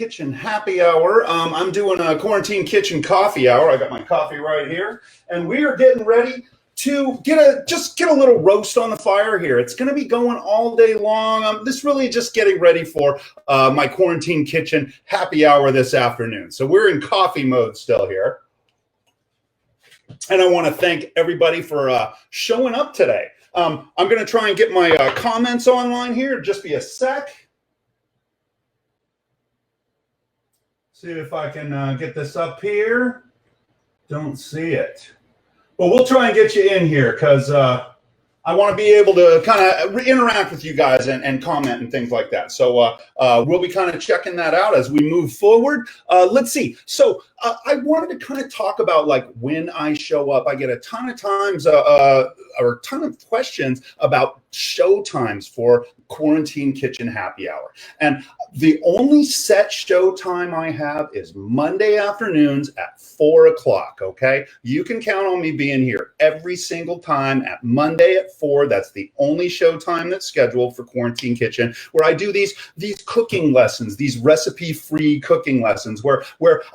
Kitchen Happy Hour. I'm doing a quarantine kitchen coffee hour. I got my coffee right here, and we are getting ready to get a little roast on the fire here. It's going to be going all day long. This really just getting ready for my quarantine kitchen happy hour this afternoon. So we're in coffee mode still here, and I want to thank everybody for showing up today. I'm going to try and get my comments online here. Just be a sec. See if I can get this up here. Don't see it. Well, we'll try and get you in here because I want to be able to kind of interact with you guys and comment and things like that. So we'll be kind of checking that out as we move forward. Let's see. So I wanted to kind of talk about like when I show up. I get a ton of times or a ton of questions about show times for Quarantine Kitchen Happy Hour. And the only set show time I have is Monday afternoons at 4 o'clock, okay? You can count on me being here every single time at Monday at 4. That's the only show time that's scheduled for Quarantine Kitchen, where I do these cooking lessons, these recipe-free cooking lessons, where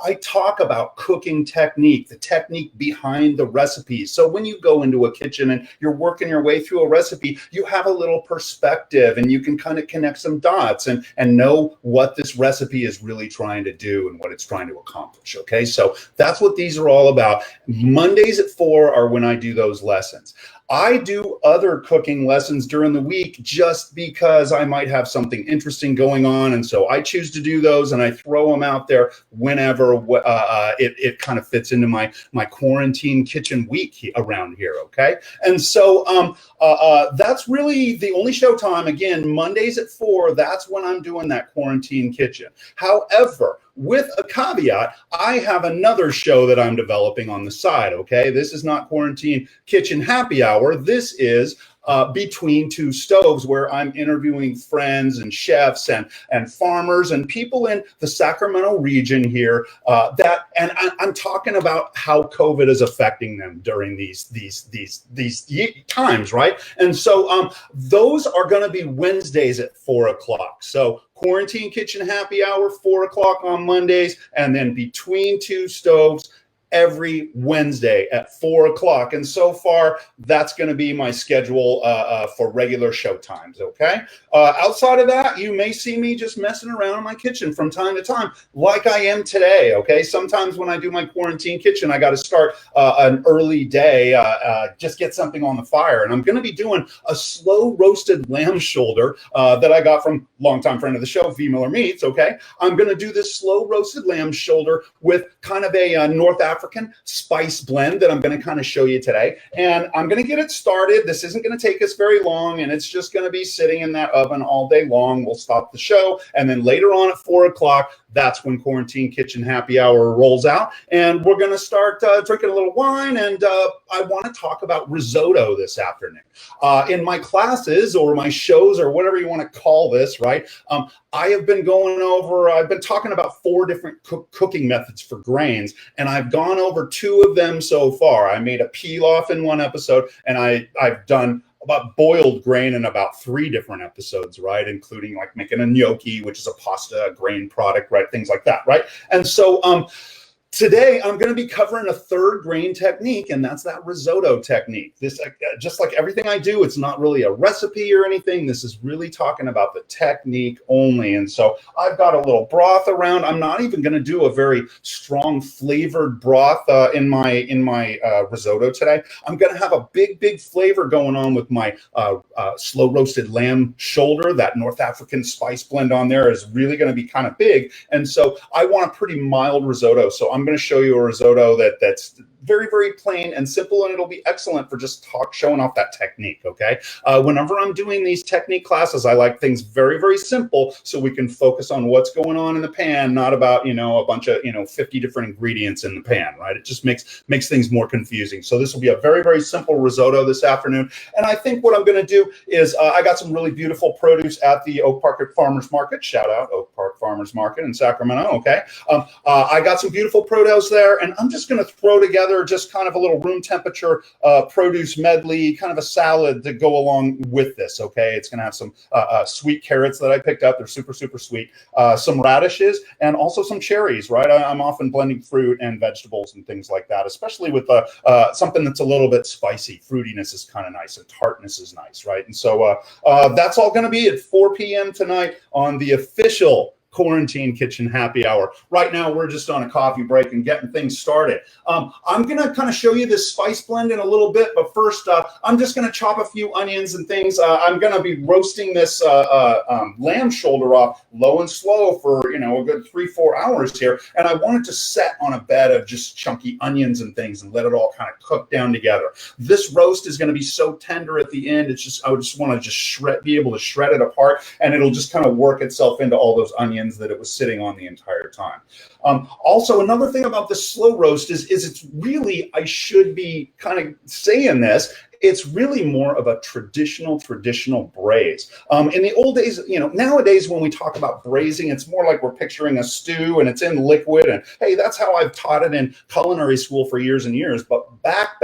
I talk about cooking technique, the technique behind the recipes. So when you go into a kitchen and you're working your way through a recipe, you have a little perspective and you can kind of connect some dots and know what this recipe is really trying to do and what it's trying to accomplish, okay? So that's what these are all about. Mondays at 4 are when I do those lessons. I do other cooking lessons during the week just because I might have something interesting going on, and so I choose to do those and I throw them out there whenever it kind of fits into my quarantine kitchen week around here, okay? And so that's really the only show time. Again, Mondays at 4, that's when I'm doing that quarantine kitchen. However, with a caveat, I have another show that I'm developing on the side, okay? This is not Quarantine Kitchen Happy Hour. This is Between Two Stoves, where I'm interviewing friends and chefs and farmers and people in the Sacramento region here I'm talking about how COVID is affecting them during these times, right? And so those are going to be Wednesdays at 4 o'clock. So Quarantine Kitchen Happy Hour, 4 o'clock on Mondays, and then Between Two Stoves every Wednesday at 4 o'clock. And so far, that's going to be my schedule for regular show times, okay? Outside of that, you may see me just messing around in my kitchen from time to time, like I am today, okay? Sometimes when I do my quarantine kitchen, I got to start an early day, just get something on the fire. And I'm going to be doing a slow roasted lamb shoulder that I got from longtime friend of the show, VMillerMeats, okay? I'm going to do this slow roasted lamb shoulder with kind of a North African spice blend that I'm going to kind of show you today. And I'm going to get it started. This isn't going to take us very long, and it's just going to be sitting in that oven all day long. We'll stop the show, and then later on at 4 o'clock, that's when Quarantine Kitchen Happy Hour rolls out, and we're going to start drinking a little wine, and I want to talk about risotto this afternoon. In my classes or my shows or whatever you want to call this, right, I have been I've been talking about 4 different cooking methods for grains, and I've gone over 2 of them so far. I made a pilaf in one episode, and I've done about boiled grain in about 3 different episodes, right? Including like making a gnocchi, which is a pasta grain product, right? Things like that, right? And so today, I'm going to be covering a 3rd grain technique, and that's that risotto technique. This, just like everything I do, it's not really a recipe or anything. This is really talking about the technique only. And so I've got a little broth around. I'm not even going to do a very strong flavored broth in my risotto today. I'm going to have a big flavor going on with my slow roasted lamb shoulder. That North African spice blend on there is really going to be kind of big. And so I want a pretty mild risotto. So I'm going to show you a risotto that's very, very plain and simple, and it'll be excellent for just showing off that technique, okay? Whenever I'm doing these technique classes, I like things very, very simple so we can focus on what's going on in the pan, not about, a bunch of, 50 different ingredients in the pan, right? It just makes things more confusing. So this will be a very, very simple risotto this afternoon. And I think what I'm going to do is I got some really beautiful produce at the Oak Park Farmers Market. Shout out Oak Park Farmers Market in Sacramento, okay? I got some beautiful produce there, and I'm just going to throw together together just kind of a little room temperature produce medley, kind of a salad to go along with this, okay? It's going to have some sweet carrots that I picked up. They're super, super sweet. Some radishes and also some cherries, right? I'm often blending fruit and vegetables and things like that, especially with something that's a little bit spicy. Fruitiness is kind of nice and tartness is nice, right? And so that's all going to be at 4 p.m. tonight on the official Quarantine Kitchen Happy Hour. Right now, we're just on a coffee break and getting things started. I'm going to kind of show you this spice blend in a little bit, but first, I'm just going to chop a few onions and things. I'm going to be roasting this lamb shoulder off low and slow for, you know, a good 3-4 hours here. And I want it to set on a bed of just chunky onions and things and let it all kind of cook down together. This roast is going to be so tender at the end. It's just, I would just want to just be able to shred it apart, and it'll just kind of work itself into all those onions that it was sitting on the entire time. Also, another thing about the slow roast is it's really, I should be kind of saying this, it's really more of a traditional braise. In the old days, you know, nowadays when we talk about braising, it's more like we're picturing a stew and it's in liquid. And hey, that's how I've taught it in culinary school for years and years. But back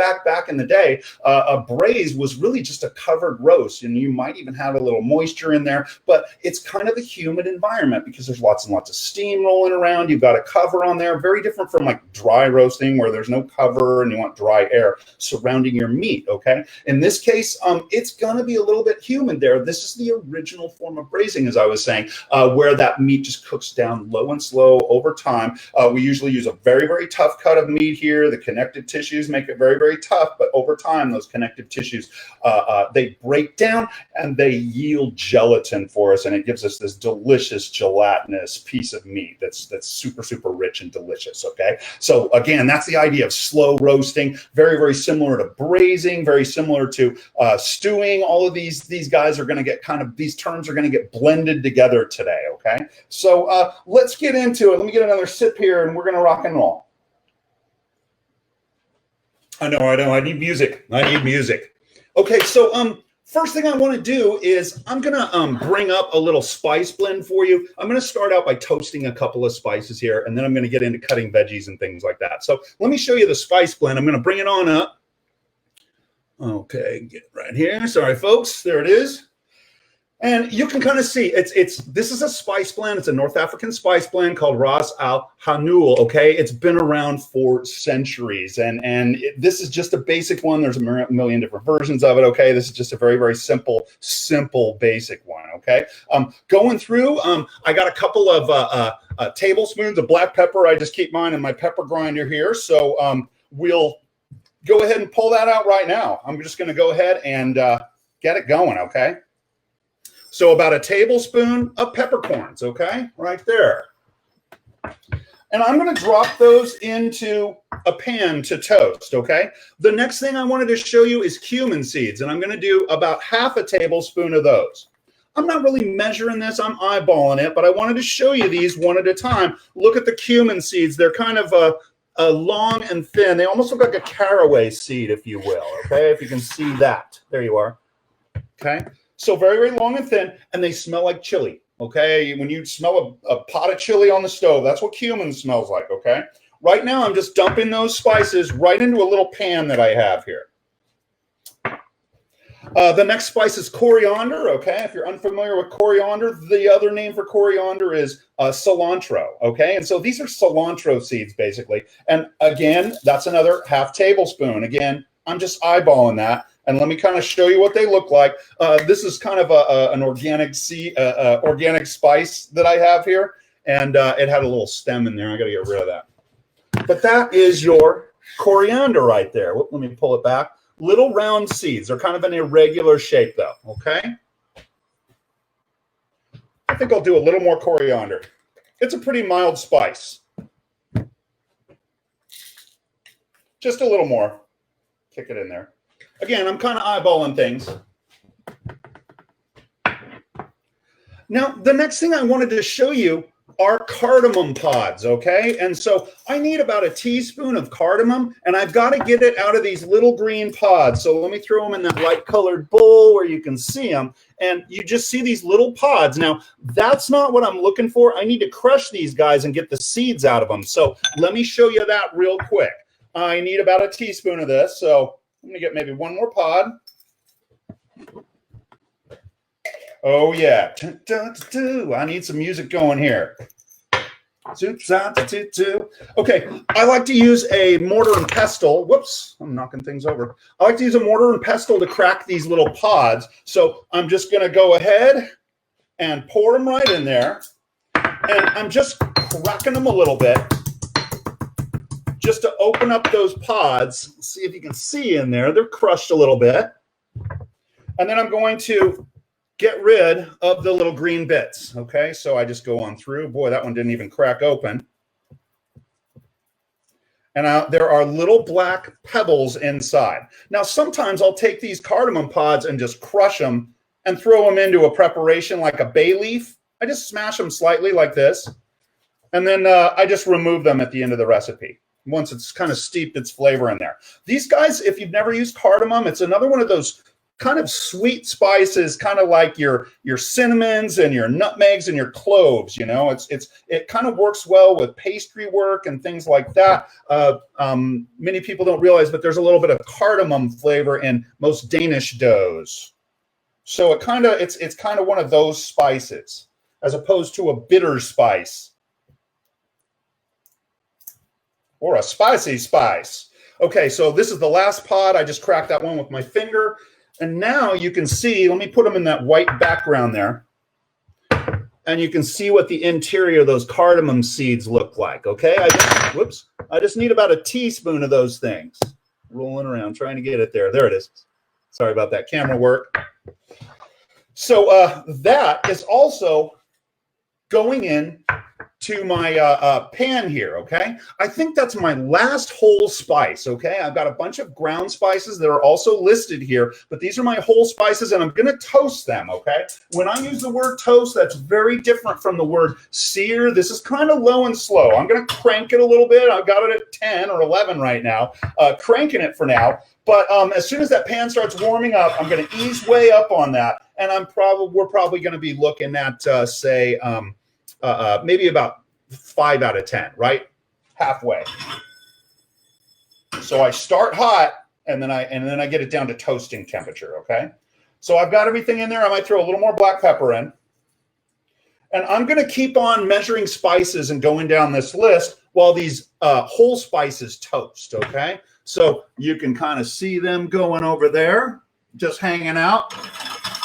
in the day, a braise was really just a covered roast, and you might even have a little moisture in there. But it's kind of a humid environment because there's lots and lots of steam rolling around. You've got a cover on there, very different from like dry roasting where there's no cover and you want dry air surrounding your meat. Okay. In this case, it's going to be a little bit humid there. This is the original form of braising, as I was saying, where that meat just cooks down low and slow over time. We usually use a very, very tough cut of meat here. The connective tissues make it very, very tough, but over time, those connective tissues, they break down and they yield gelatin for us, and it gives us this delicious gelatinous piece of meat that's super, super rich and delicious, okay? So again, that's the idea of slow roasting, very, very similar to braising, very similar to stewing. All of these guys are going to get kind of, these terms are going to get blended together today, okay? So let's get into it. Let me get another sip here and we're going to rock and roll. I know, I need music. Okay, so first thing I want to do is I'm going to bring up a little spice blend for you. I'm going to start out by toasting a couple of spices here, and then I'm going to get into cutting veggies and things like that. So let me show you the spice blend. I'm going to bring it on up. Okay, get right here. Sorry, folks. There it is. And you can kind of see this is a spice blend. It's a North African spice blend called Ras Al Hanoul. Okay, it's been around for centuries, and this is just a basic one. There's a million different versions of it. Okay, this is just a very, very simple basic one. Okay, going through, I got a couple of tablespoons of black pepper. I just keep mine in my pepper grinder here. So we'll go ahead and pull that out right now. I'm just going to go ahead and get it going. Okay. So about a tablespoon of peppercorns, okay, right there. And I'm going to drop those into a pan to toast, okay? The next thing I wanted to show you is cumin seeds, and I'm going to do about half a tablespoon of those. I'm not really measuring this, I'm eyeballing it, but I wanted to show you these one at a time. Look at the cumin seeds. They're kind of long and thin. They almost look like a caraway seed, if you will, okay? If you can see that. There you are, okay? So very, very long and thin, and they smell like chili, okay? When you smell a pot of chili on the stove, that's what cumin smells like, okay? Right now, I'm just dumping those spices right into a little pan that I have here. The next spice is coriander, okay? If you're unfamiliar with coriander, the other name for coriander is cilantro, okay? And so these are cilantro seeds, basically. And again, that's another half tablespoon. Again, I'm just eyeballing that. And let me kind of show you what they look like. This is kind of an organic organic spice that I have here. And it had a little stem in there. I got to get rid of that. But that is your coriander right there. Let me pull it back. Little round seeds. They're kind of an irregular shape, though. Okay. I think I'll do a little more coriander. It's a pretty mild spice. Just a little more. Kick it in there. Again, I'm kind of eyeballing things. Now, the next thing I wanted to show you are cardamom pods, okay? And so I need about a teaspoon of cardamom, and I've got to get it out of these little green pods. So let me throw them in that light-colored bowl where you can see them, and you just see these little pods. Now, that's not what I'm looking for. I need to crush these guys and get the seeds out of them. So let me show you that real quick. I need about a teaspoon of this, so I'm going to get maybe one more pod. Oh, yeah. I need some music going here. Okay, I like to use a mortar and pestle. Whoops, I'm knocking things over. I like to use a mortar and pestle to crack these little pods. So I'm just going to go ahead and pour them right in there. And I'm just cracking them a little bit just to open up those pods. See if you can see in there. They're crushed a little bit. And then I'm going to get rid of the little green bits. Okay, so I just go on through. Boy, that one didn't even crack open. And there are little black pebbles inside. Now, sometimes I'll take these cardamom pods and just crush them and throw them into a preparation like a bay leaf. I just smash them slightly like this. And then I just remove them at the end of the recipe once it's kind of steeped its flavor in there. These guys, if you've never used cardamom, it's another one of those kind of sweet spices, kind of like your cinnamons and your nutmegs and your cloves. You know, it kind of works well with pastry work and things like that. Many people don't realize, but there's a little bit of cardamom flavor in most Danish doughs. So it's kind of one of those spices as opposed to a bitter spice or a spicy spice. Okay, so this is the last pod. I just cracked that one with my finger. And now you can see, let me put them in that white background there. And you can see what the interior of those cardamom seeds look like, okay? I just need about a teaspoon of those things. Rolling around, trying to get it there. There it is. Sorry about that camera work. So that is also going in to my pan here, okay? I think that's my last whole spice, okay? I've got a bunch of ground spices that are also listed here, but these are my whole spices, and I'm gonna toast them, okay? When I use the word toast, that's very different from the word sear. This is kind of low and slow. I'm gonna crank it a little bit. I've got it at 10 or 11 right now, cranking it for now. But as soon as that pan starts warming up, I'm gonna ease way up on that, and we're probably gonna be looking at, say, maybe about 5 out of 10, right? Halfway. So I start hot and then I get it down to toasting temperature, okay? So I've got everything in there. I might throw a little more black pepper in. And I'm going to keep on measuring spices and going down this list while these whole spices toast, okay? So you can kind of see them going over there, just hanging out.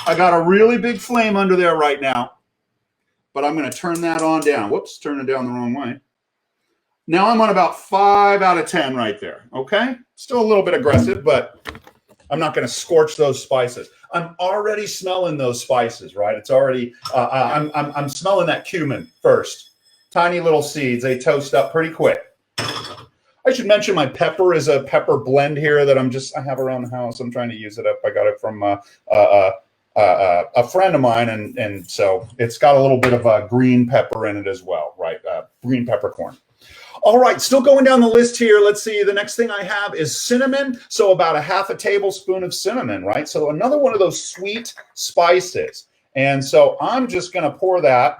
I got a really big flame under there right now. But I'm going to turn that on down. Whoops, turn it down the wrong way. Now I'm on about 5 out of 10 right there, okay? Still a little bit aggressive, but I'm not going to scorch those spices. I'm already smelling those spices, right? It's already, I'm smelling that cumin first. Tiny little seeds, they toast up pretty quick. I should mention my pepper is a pepper blend here that I have around the house. I'm trying to use it up. I got it from a friend of mine, and so it's got a little bit of green pepper in it as well, right? Green peppercorn. All right, still going down the list here. Let's see. The next thing I have is cinnamon. So about a half a tablespoon of cinnamon, right? So another one of those sweet spices. And so I'm just going to pour that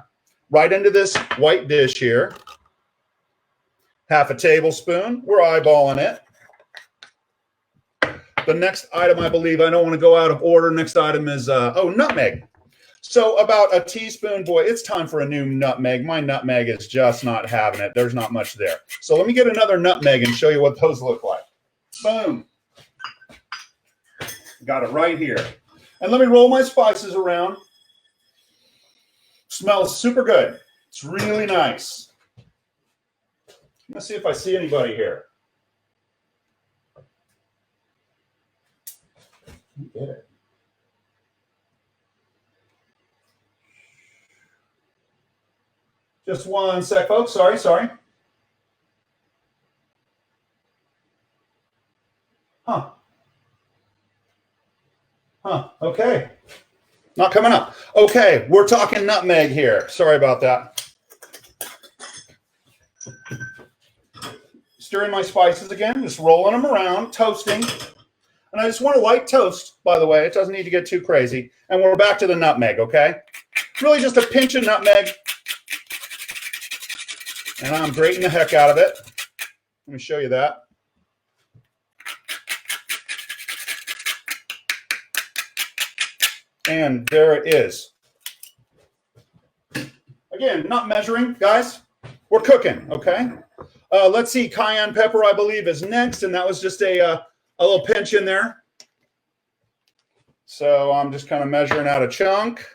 right into this white dish here. Half a tablespoon. We're eyeballing it. The next item, I believe, I don't want to go out of order. Next item is, nutmeg. So about a teaspoon. Boy, it's time for a new nutmeg. My nutmeg is just not having it. There's not much there. So let me get another nutmeg and show you what those look like. Boom. Got it right here. And let me roll my spices around. Smells super good. It's really nice. Let's see if I see anybody here. Get it. Just one sec, folks. Sorry. Huh. Okay. Not coming up. Okay, we're talking nutmeg here. Sorry about that. Stirring my spices again, just rolling them around, toasting. And I just want a light toast, by the way. It doesn't need to get too crazy. And we're back to the nutmeg, okay? Really just a pinch of nutmeg. And I'm grating the heck out of it. Let me show you that. And there it is. Again, not measuring, guys. We're cooking, okay? Let's see. Cayenne pepper, I believe, is next. And that was just a little pinch in there. So I'm just kind of measuring out a chunk.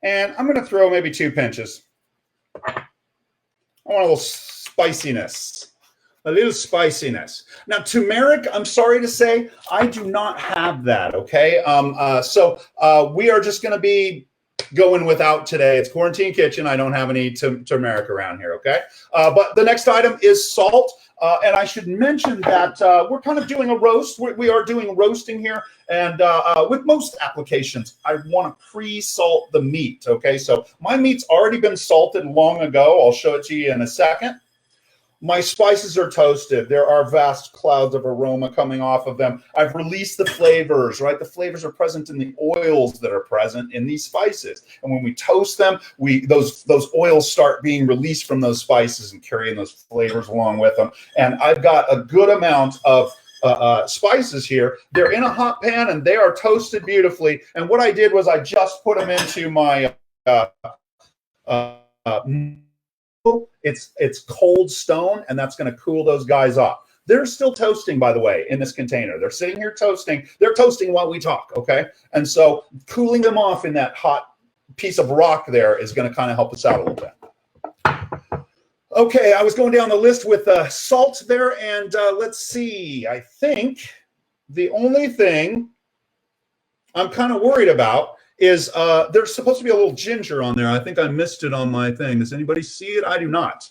And I'm going to throw maybe 2 pinches. I want a little spiciness. A little spiciness. Now, turmeric, I'm sorry to say, I do not have that, okay? So we are just going to be going without today. It's Quarantine Kitchen. I don't have any turmeric around here, okay? But the next item is salt. And I should mention that we're kind of doing a roast. We are doing roasting here. And with most applications, I want to pre-salt the meat, okay? So my meat's already been salted long ago. I'll show it to you in a second. My spices are toasted. There are vast clouds of aroma coming off of them. I've released the flavors, right? The flavors are present in the oils that are present in these spices. And when we toast them, those oils start being released from those spices and carrying those flavors along with them. And I've got a good amount of spices here. They're in a hot pan and they are toasted beautifully. And what I did was I just put them into my it's cold stone, and that's going to cool those guys off. They're still toasting, by the way, in this container. They're sitting here toasting. They're toasting while we talk, okay? And so cooling them off in that hot piece of rock there is going to kind of help us out a little bit. Okay, I was going down the list with salt there, and let's see. I think the only thing I'm kind of worried about is there's supposed to be a little ginger on there. I think I missed it on my thing. Does anybody see it? I do not.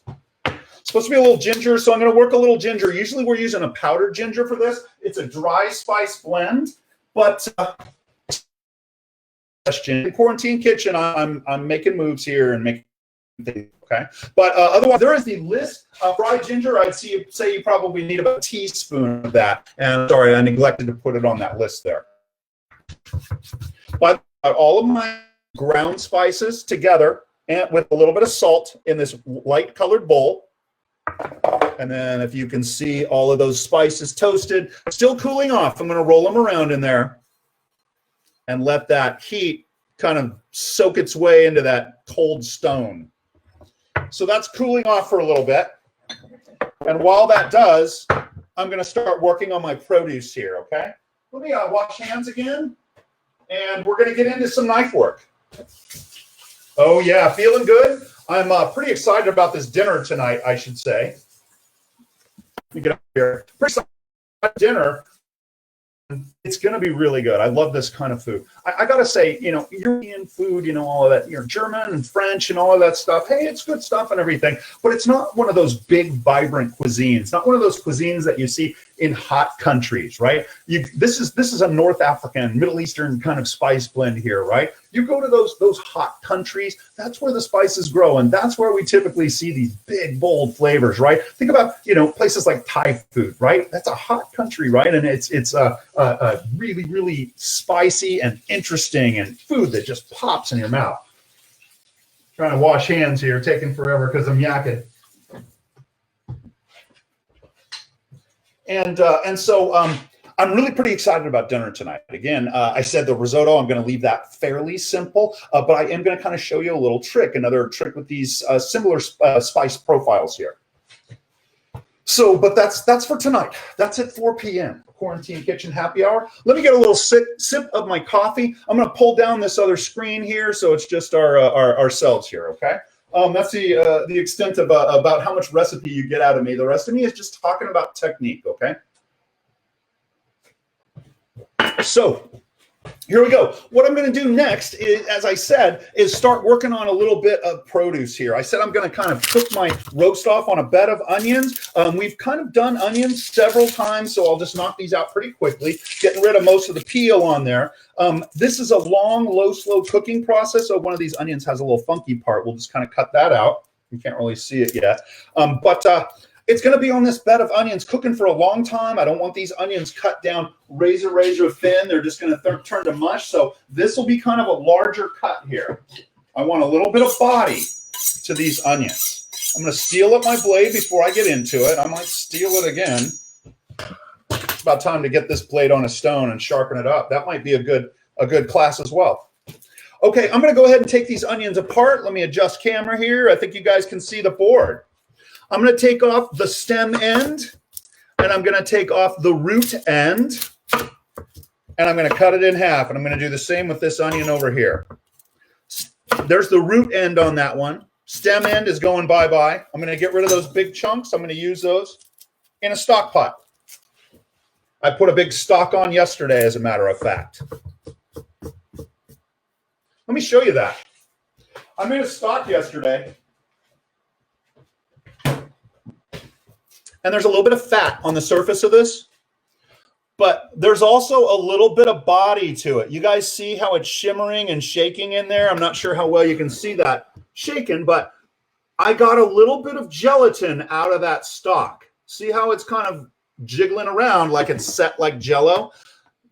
It's supposed to be a little ginger, so I'm going to work a little ginger. Usually we're using a powdered ginger for this. It's a dry spice blend, but in Quarantine Kitchen, I'm making moves here and making things, okay? But otherwise, there is the list of dried ginger. I'd say you probably need about a teaspoon of that. And sorry, I neglected to put it on that list there. But all of my ground spices together and with a little bit of salt in this light colored bowl. And then if you can see all of those spices toasted, still cooling off, I'm going to roll them around in there and let that heat kind of soak its way into that cold stone. So that's cooling off for a little bit. And while that does, I'm going to start working on my produce here, okay? Let me wash hands again. And we're going to get into some knife work. Oh, yeah, feeling good? I'm pretty excited about this dinner tonight, I should say. Let me get up here. Pretty excited about dinner. It's going to be really good. I love this kind of food. I got to say, you know, European food, you know, all of that, you know, German and French and all of that stuff. Hey, it's good stuff and everything, but it's not one of those big, vibrant cuisines. It's not one of those cuisines that you see in hot countries, right? This is a North African, Middle Eastern kind of spice blend here, right? You go to those hot countries, that's where the spices grow, and that's where we typically see these big, bold flavors, right? Think about, you know, places like Thai food, right? That's a hot country, right? And it's really, really spicy and interesting and food that just pops in your mouth. Trying to wash hands here, taking forever because I'm yakking. And so I'm really pretty excited about dinner tonight. Again, I said the risotto, I'm going to leave that fairly simple, but I am going to kind of show you a little trick, another trick with these similar spice profiles here. So, but that's for tonight. That's at 4 p.m. Quarantine Kitchen Happy Hour. Let me get a little sip of my coffee. I'm going to pull down this other screen here, so it's just ourselves here, okay? That's the extent of about how much recipe you get out of me. The rest of me is just talking about technique, okay? So here we go. What I'm going to do next is, as I said, is start working on a little bit of produce here. I said I'm going to kind of cook my roast off on a bed of onions. We've kind of done onions several times, so I'll just knock these out pretty quickly, getting rid of most of the peel on there. This is a long, slow cooking process, so one of these onions has a little funky part. We'll just kind of cut that out. You can't really see it yet. It's going to be on this bed of onions cooking for a long time. I don't want these onions cut down razor thin. They're just going to turn to mush. So this will be kind of a larger cut here. I want a little bit of body to these onions. I'm going to steel up my blade before I get into it. I might steel it again. It's about time to get this blade on a stone and sharpen it up. That might be a good class as well. Okay, I'm going to go ahead and take these onions apart. Let me adjust camera here. I think you guys can see the board. I'm going to take off the stem end, and I'm going to take off the root end, and I'm going to cut it in half. And I'm going to do the same with this onion over here. There's the root end on that one. Stem end is going bye-bye. I'm going to get rid of those big chunks. I'm going to use those in a stock pot. I put a big stock on yesterday, as a matter of fact. Let me show you that. I made a stock yesterday, and there's a little bit of fat on the surface of this, but there's also a little bit of body to it. You guys see how it's shimmering and shaking in there? I'm not sure how well you can see that shaking, but I got a little bit of gelatin out of that stock. See how it's kind of jiggling around like it's set like Jell-O?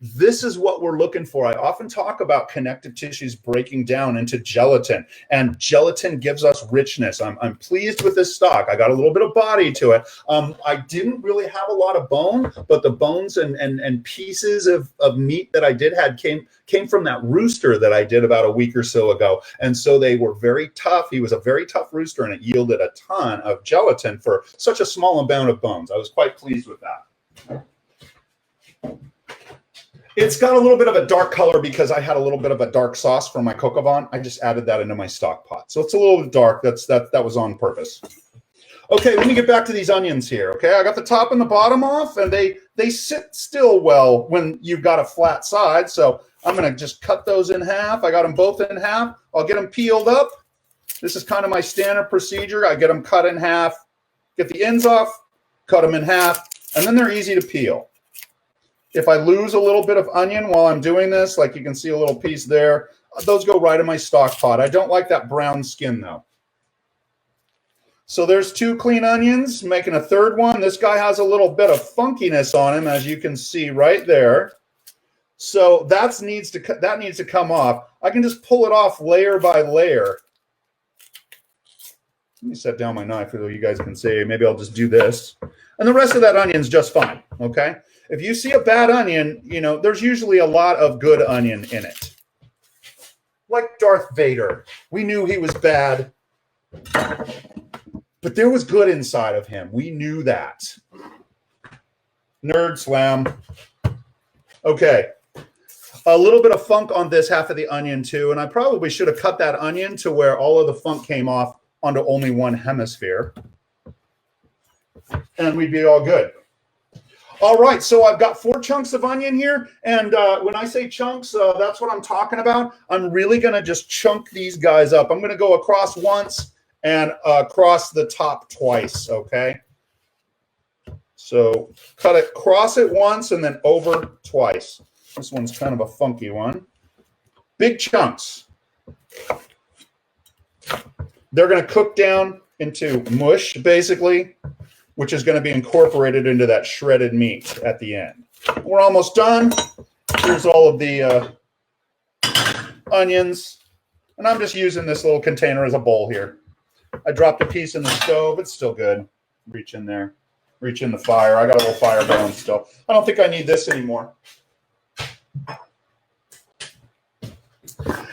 This is what we're looking for. I often talk about connective tissues breaking down into gelatin, and gelatin gives us richness. I'm pleased with this stock. I got a little bit of body to it. I didn't really have a lot of bone, but the bones and pieces of meat that I did had came from that rooster that I did about a week or so ago. And so they were very tough. He was a very tough rooster, and it yielded a ton of gelatin for such a small amount of bones. I was quite pleased with that. It's got a little bit of a dark color because I had a little bit of a dark sauce from my coq au vin. I just added that into my stock pot. So it's a little bit dark. That was on purpose. Okay, let me get back to these onions here. Okay, I got the top and the bottom off, and they sit still well when you've got a flat side. So I'm going to just cut those in half. I got them both in half. I'll get them peeled up. This is kind of my standard procedure. I get them cut in half, get the ends off, cut them in half, and then they're easy to peel. If I lose a little bit of onion while I'm doing this, like you can see a little piece there, those go right in my stock pot. I don't like that brown skin though. So there's 2 clean onions, making a third one. This guy has a little bit of funkiness on him, as you can see right there. So that needs to come off. I can just pull it off layer by layer. Let me set down my knife so you guys can see. Maybe I'll just do this. And the rest of that onion's just fine, okay? If you see a bad onion, you know, there's usually a lot of good onion in it. Like Darth Vader. We knew he was bad, but there was good inside of him. We knew that. Nerd slam. Okay. A little bit of funk on this half of the onion too, and I probably should have cut that onion to where all of the funk came off onto only one hemisphere. And we'd be all good. All right, so I've got 4 chunks of onion here, and when I say chunks, that's what I'm talking about. I'm really going to just chunk these guys up. I'm going to go across once and across the top twice, okay? So cross it once and then over twice. This one's kind of a funky one. Big chunks. They're going to cook down into mush, basically, which is going to be incorporated into that shredded meat at the end. We're almost done. Here's all of the onions. And I'm just using this little container as a bowl here. I dropped a piece in the stove. It's still good. Reach in there. Reach in the fire. I got a little fire going still. I don't think I need this anymore.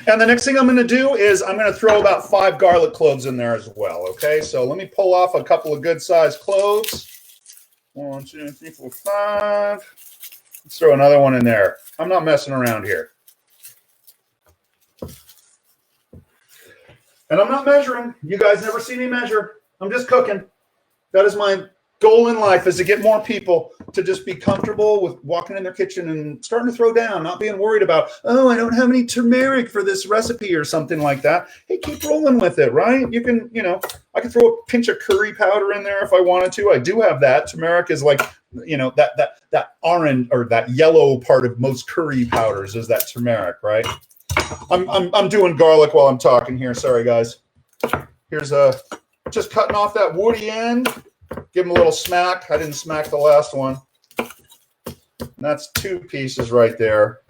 And the next thing I'm going to do is I'm going to throw about 5 garlic cloves in there as well. Okay, so let me pull off a couple of good-sized cloves. 1, 2, 3, 4, 5. Let's throw another one in there. I'm not messing around here. And I'm not measuring. You guys never see me measure. I'm just cooking. That is my goal in life, is to get more people to just be comfortable with walking in their kitchen and starting to throw down, not being worried about, oh, I don't have any turmeric for this recipe or something like that. Hey, keep rolling with it, right? You can, you know, I could throw a pinch of curry powder in there if I wanted to. I do have that. Turmeric is like, you know, that orange or that yellow part of most curry powders is that turmeric, right? I'm doing garlic while I'm talking here. Sorry, guys. Here's just cutting off that woody end. Give them a little smack. I didn't smack the last one. And that's 2 pieces right there.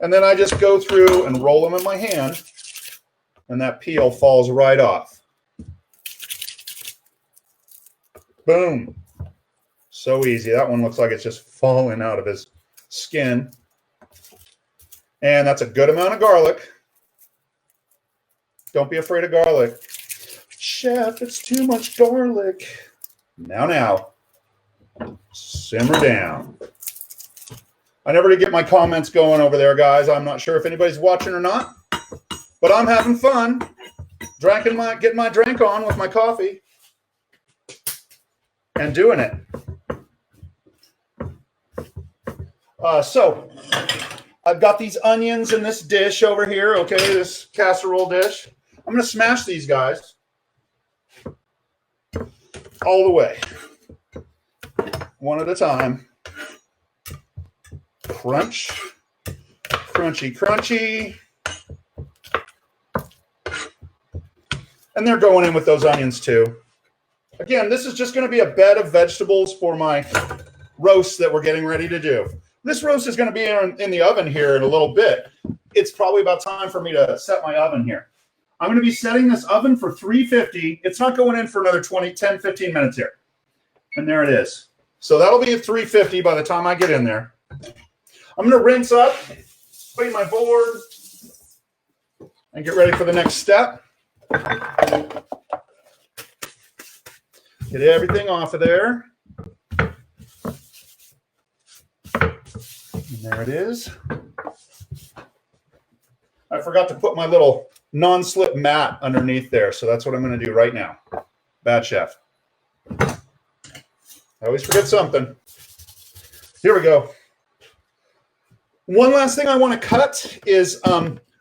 And then I just go through and roll them in my hand, and that peel falls right off. Boom. So easy. That one looks like it's just falling out of his skin. And that's a good amount of garlic. Don't be afraid of garlic. Chef, it's too much garlic. Now, simmer down. I never get my comments going over there, guys. I'm not sure if anybody's watching or not, but I'm having fun. Getting my drink on with my coffee and doing it. So I've got these onions in this dish over here, okay, this casserole dish. I'm going to smash these guys all the way, one at a time. Crunch, crunchy, crunchy. And they're going in with those onions too. Again, this is just going to be a bed of vegetables for my roast that we're getting ready to do. This roast is going to be in the oven here in a little bit. It's probably about time for me to set my oven here. I'm going to be setting this oven for 350. It's not going in for another 10, 15 minutes here. And there it is. So that'll be at 350 by the time I get in there. I'm going to rinse up, clean my board, and get ready for the next step. Get everything off of there. And there it is. I forgot to put my little non-slip mat underneath there, so that's what I'm going to do right now. Bad chef. I always forget something. Here we go. One last thing I want to cut is,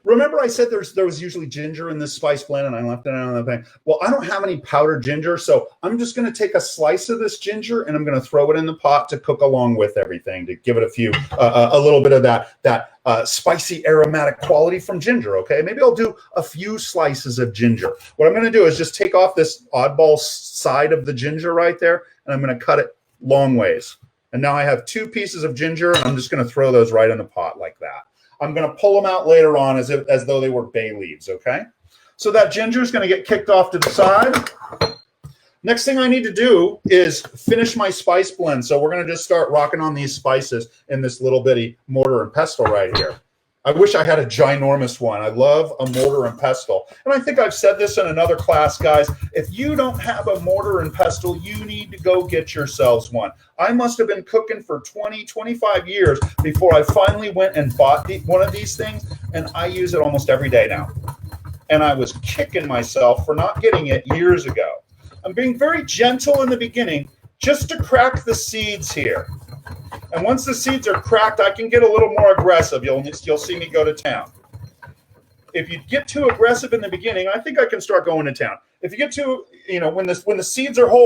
remember I said there was usually ginger in this spice blend and I left it on the thing. Well, I don't have any powdered ginger, so I'm just going to take a slice of this ginger and I'm going to throw it in the pot to cook along with everything to give it a little bit of that spicy aromatic quality from ginger, okay? Maybe I'll do a few slices of ginger. What I'm going to do is just take off this oddball side of the ginger right there and I'm going to cut it long ways. And now I have 2 pieces of ginger and I'm just going to throw those right in the pot like that. I'm going to pull them out later on as though they were bay leaves, okay? So that ginger is going to get kicked off to the side. Next thing I need to do is finish my spice blend. So we're going to just start rocking on these spices in this little bitty mortar and pestle right here. I wish I had a ginormous one. I love a mortar and pestle. And I think I've said this in another class, guys. If you don't have a mortar and pestle, you need to go get yourselves one. I must have been cooking for 20, 25 years before I finally went and bought one of these things, and I use it almost every day now. And I was kicking myself for not getting it years ago. I'm being very gentle in the beginning just to crack the seeds here. And once the seeds are cracked, I can get a little more aggressive. You'll see me go to town. If you get too aggressive in the beginning, I think I can start going to town. If you get too, when the seeds are whole,